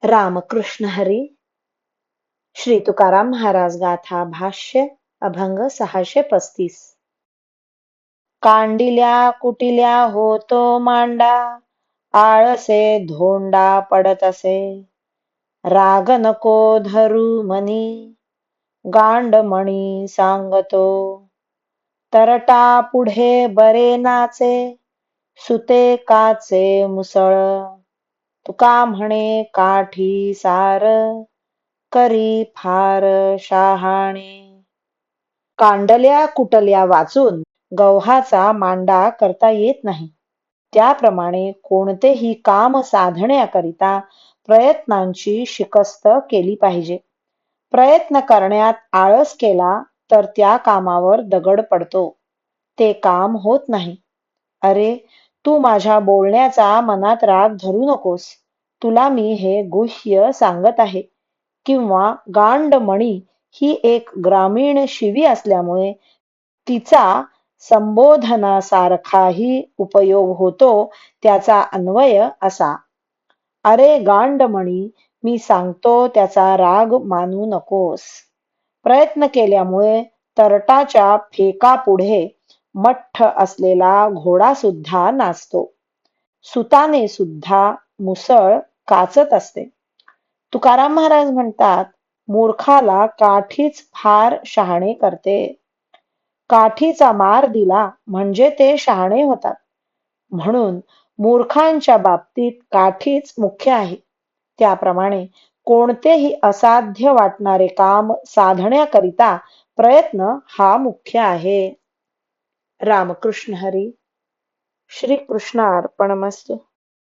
रामकृष्ण हरी. श्री तुकाराम महाराज गाथा भाष्य अभंग 635. कांडिल्या कुटिल्या होतो मांडा, आळसे धोंडा पडत असे. राग नको धरू मनी, गांडमणी सांगतो. तरटा पुढे बरे नाचे, सुते काचे मुसळ. तुका म्हणे काठी सार, करी फार शहाणे. कांडल्या कुटल्या वाचून गव्हाचा मांडा करता येत नाही. त्याप्रमाणे कोणतेही काम साधण्याकरिता प्रयत्नांची शिकस्त केली पाहिजे. प्रयत्न करण्यात आळस केला तर त्या कामावर दगड पडतो, ते काम होत नाही. अरे, तू माझ्या बोलण्याचा मनात राग धरू नकोस. तुला मी हे गुह्य सांगत आहे. किंवा गांडमणी ही एक ग्रामीण शिवी असल्यामुळे तिचा संबोधनासारखाही उपयोग होतो. त्याचा अन्वय असा: अरे गांडमणी, मी सांगतो त्याचा राग मानू नकोस. प्रयत्न केल्यामुळे तरटाच्या फेकापुढे मठ्ठ असलेला घोडा सुद्धा नाचतो. सुताने सुद्धा मुसळ काचत असते. तुकाराम महाराज म्हणतात, मूर्खाला काठीच फार शहाणे करते. काठीचा मार दिला म्हणजे ते शहाणे होतात. म्हणून मूर्खांच्या बाबतीत काठीच मुख्य आहे. त्याप्रमाणे कोणतेही असाध्य वाटणारे काम साधण्याकरिता प्रयत्न हा मुख्य आहे. रामकृष्ण हरी. श्री कृष्ण अर्पणमस्तु.